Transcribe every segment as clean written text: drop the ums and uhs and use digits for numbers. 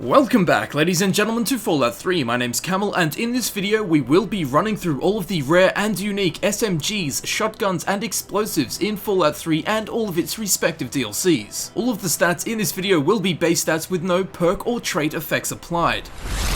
Welcome back, ladies and gentlemen, to Fallout 3. My name's Camel, and in this video we will be running through all of the rare and unique SMGs, shotguns, and explosives in Fallout 3 and all of its respective DLCs. All of the stats in this video will be base stats with no perk or trait effects applied.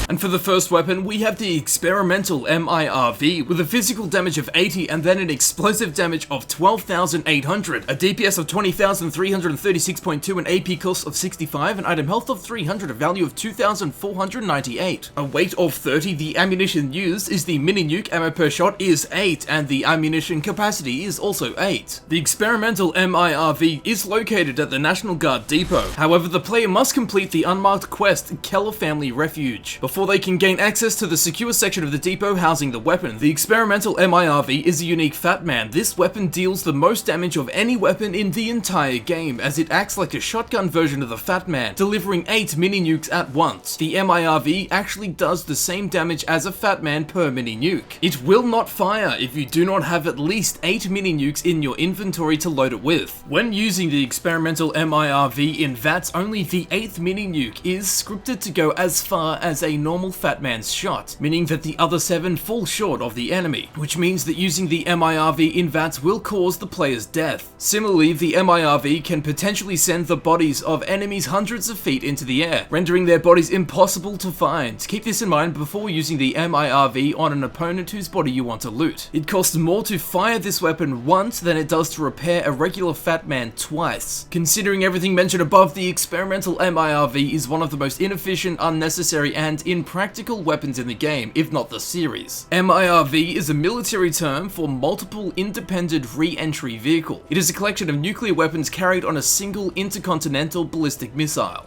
And for the first weapon, we have the experimental MIRV with a physical damage of 80 and then an explosive damage of 12,800, a DPS of 20,336.2, an AP cost of 65, an item health of 300, a value of 2,498. A weight of 30, the ammunition used is the mini nuke, ammo per shot is 8, and the ammunition capacity is also 8. The experimental MIRV is located at the National Guard Depot. However, the player must complete the unmarked quest, Keller Family Refuge, before they can gain access to the secure section of the depot housing the weapon. The experimental MIRV is a unique Fat Man. This weapon deals the most damage of any weapon in the entire game, as it acts like a shotgun version of the Fat Man, delivering 8 mini nukes at once. The MIRV actually does the same damage as a Fat Man per mini nuke. It will not fire if you do not have at least 8 mini nukes in your inventory to load it with. When using the experimental MIRV in VATS, only the 8th mini nuke is scripted to go as far as a normal Fat Man's shot, meaning that the other 7 fall short of the enemy, which means that using the MIRV in VATS will cause the player's death. Similarly, the MIRV can potentially send the bodies of enemies hundreds of feet into the air, rendering their bodies impossible to find. Keep this in mind before using the MIRV on an opponent whose body you want to loot. It costs more to fire this weapon once than it does to repair a regular Fat Man twice. Considering everything mentioned above, the experimental MIRV is one of the most inefficient, unnecessary, and impractical weapons in the game, if not the series. MIRV is a military term for multiple independent re-entry vehicle. It is a collection of nuclear weapons carried on a single intercontinental ballistic missile.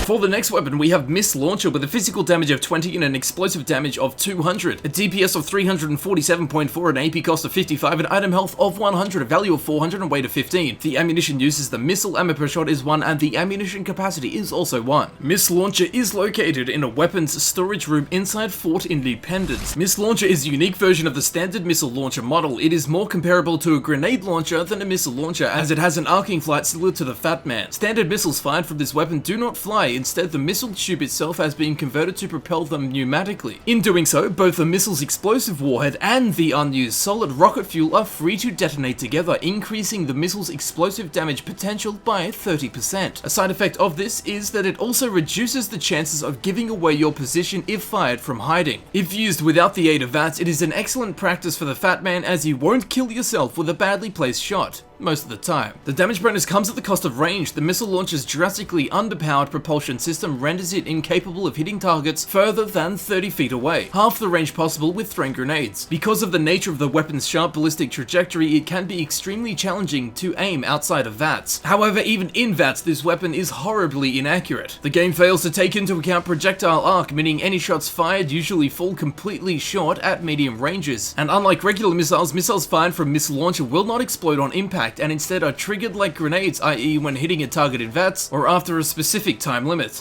For the next weapon, we have Miss Launcher with a physical damage of 20 and an explosive damage of 200, a DPS of 347.4, an AP cost of 55, an item health of 100, a value of 400, and weight of 15. The ammunition used is the missile, ammo per shot is 1, and the ammunition capacity is also 1. Miss Launcher is located in a weapons storage room inside Fort Independence. Miss Launcher is a unique version of the standard missile launcher model. It is more comparable to a grenade launcher than a missile launcher, as it has an arcing flight similar to the Fat Man. Standard missiles fired from this weapon do not fly. Instead, the missile tube itself has been converted to propel them pneumatically. In doing so, both the missile's explosive warhead and the unused solid rocket fuel are free to detonate together, increasing the missile's explosive damage potential by 30%. A side effect of this is that it also reduces the chances of giving away your position if fired from hiding. If used without the aid of VATS, it is an excellent practice for the Fat Man, as you won't kill yourself with a badly placed shot most of the time. The damage bonus comes at the cost of range. The missile launcher's drastically underpowered propulsion system renders it incapable of hitting targets further than 30 feet away, half the range possible with throwing grenades. Because of the nature of the weapon's sharp ballistic trajectory, it can be extremely challenging to aim outside of VATS. However, even in VATS, this weapon is horribly inaccurate. The game fails to take into account projectile arc, meaning any shots fired usually fall completely short at medium ranges. And unlike regular missiles, missiles fired from Miss Launcher will not explode on impact, and instead are triggered like grenades, i.e. when hitting a target in VATS or after a specific time limit.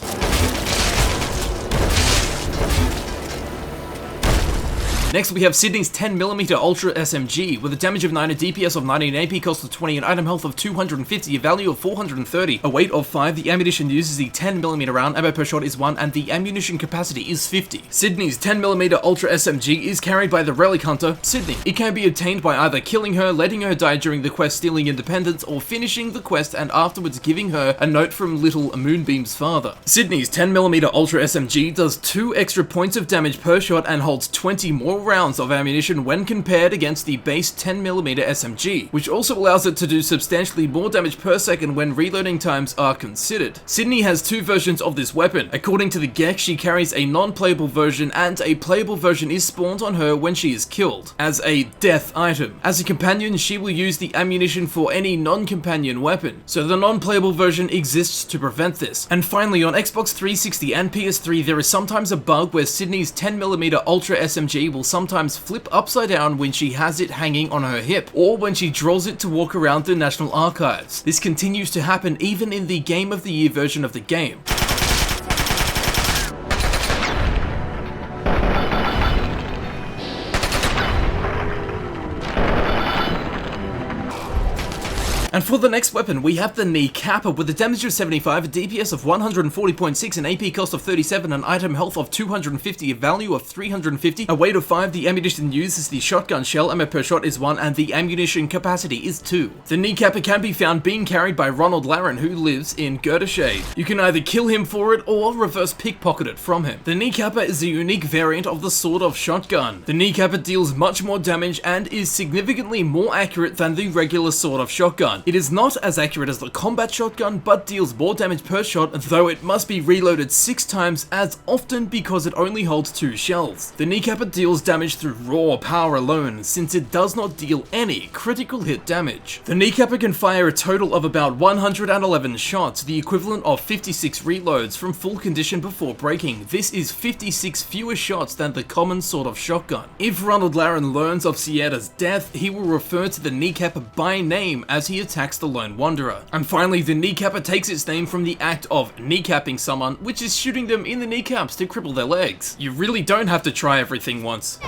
Next, we have Sydney's 10mm Ultra SMG with a damage of 9, a DPS of 90, an AP cost of 20, an item health of 250, a value of 430, a weight of 5. The ammunition used is the 10mm round, ammo per shot is 1, and the ammunition capacity is 50. Sydney's 10mm Ultra SMG is carried by the relic hunter, Sydney. It can be obtained by either killing her, letting her die during the quest stealing independence, or finishing the quest and afterwards giving her a note from little Moonbeam's father. Sydney's 10mm Ultra SMG does 2 extra points of damage per shot and holds 20 more rounds of ammunition when compared against the base 10mm SMG, which also allows it to do substantially more damage per second when reloading times are considered. Sydney has 2 versions of this weapon. According to the Gex, she carries a non-playable version, and a playable version is spawned on her when she is killed, as a death item. As a companion, she will use the ammunition for any non-companion weapon, so the non-playable version exists to prevent this. And finally, on Xbox 360 and PS3, there is sometimes a bug where Sydney's 10mm Ultra SMG will sometimes flip upside down when she has it hanging on her hip, or when she draws it to walk around the National Archives. This continues to happen even in the Game of the Year version of the game. And for the next weapon, we have the Kneecapper with a damage of 75, a DPS of 140.6, an AP cost of 37, an item health of 250, a value of 350, a weight of 5, the ammunition used is the shotgun shell, ammo per shot is 1, and the ammunition capacity is 2. The Kneecapper can be found being carried by Ronald Laren, who lives in Shade. You can either kill him for it or reverse pickpocket it from him. The Kneecapper is a unique variant of the sawed-off shotgun. The Kneecapper deals much more damage and is significantly more accurate than the regular sawed-off shotgun. It is not as accurate as the combat shotgun, but deals more damage per shot, though it must be reloaded 6 times as often because it only holds 2 shells. The Kneecapper deals damage through raw power alone, since it does not deal any critical hit damage. The Kneecapper can fire a total of about 111 shots, the equivalent of 56 reloads from full condition before breaking. This is 56 fewer shots than the common sawed-off shotgun. If Ronald Laren learns of Sierra's death, he will refer to the Kneecapper by name as he attacks the Lone Wanderer. And finally, the Kneecapper takes its name from the act of kneecapping someone, which is shooting them in the kneecaps to cripple their legs. You really don't have to try everything once.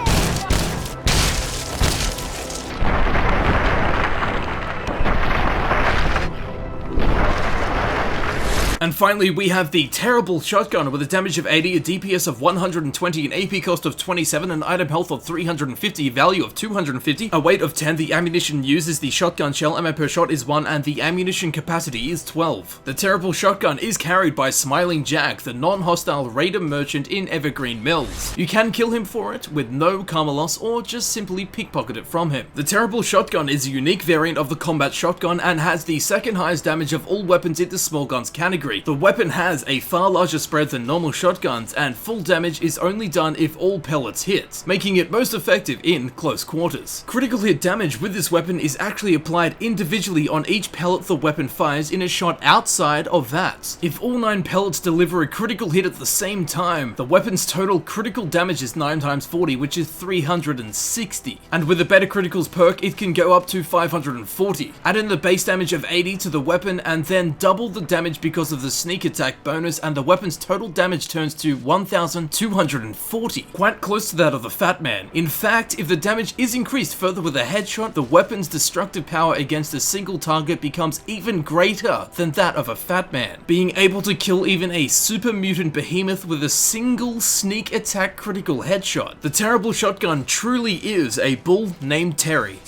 And finally, we have the Terrible Shotgun with a damage of 80, a DPS of 120, an AP cost of 27, an item health of 350, value of 250, a weight of 10, the ammunition used is the shotgun shell, ammo per shot is 1, and the ammunition capacity is 12. The Terrible Shotgun is carried by Smiling Jack, the non-hostile raider merchant in Evergreen Mills. You can kill him for it with no karma loss or just simply pickpocket it from him. The Terrible Shotgun is a unique variant of the combat shotgun and has the second highest damage of all weapons in the small guns category. The weapon has a far larger spread than normal shotguns, and full damage is only done if all pellets hit, making it most effective in close quarters. Critical hit damage with this weapon is actually applied individually on each pellet the weapon fires in a shot outside of that. If all 9 pellets deliver a critical hit at the same time, the weapon's total critical damage is 9 times 40, which is 360. And with a better criticals perk, it can go up to 540. Add in the base damage of 80 to the weapon, and then double the damage because of the sneak attack bonus, and the weapon's total damage turns to 1,240, quite close to that of the Fat Man. In fact, if the damage is increased further with a headshot, the weapon's destructive power against a single target becomes even greater than that of a Fat Man, being able to kill even a super mutant behemoth with a single sneak attack critical headshot. The Terrible Shotgun truly is a bull named Terry.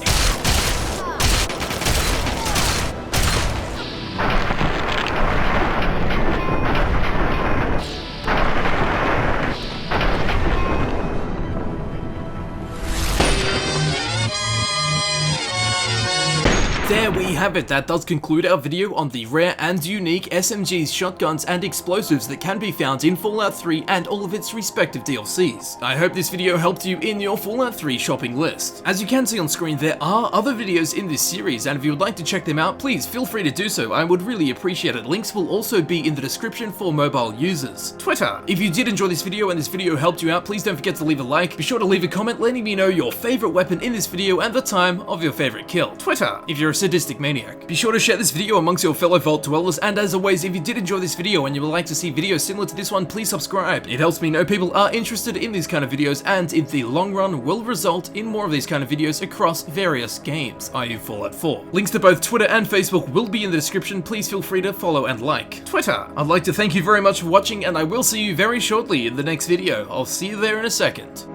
There we have it. That does conclude our video on the rare and unique SMGs, shotguns, and explosives that can be found in Fallout 3 and all of its respective DLCs. I hope this video helped you in your Fallout 3 shopping list. As you can see on screen, there are other videos in this series, and if you would like to check them out, please feel free to do so. I would really appreciate it. Links will also be in the description for mobile users. Twitter. If you did enjoy this video and this video helped you out, please don't forget to leave a like. Be sure to leave a comment letting me know your favorite weapon in this video and the time of your favorite kill. Twitter. If you're a sadistic maniac. Be sure to share this video amongst your fellow Vault Dwellers, and as always, if you did enjoy this video and you would like to see videos similar to this one, please subscribe. It helps me know people are interested in these kind of videos, and in the long run will result in more of these kind of videos across various games, i.e. Fallout 4. Links to both Twitter and Facebook will be in the description. Please feel free to follow and like. Twitter. I'd like to thank you very much for watching, and I will see you very shortly in the next video. I'll see you there in a second.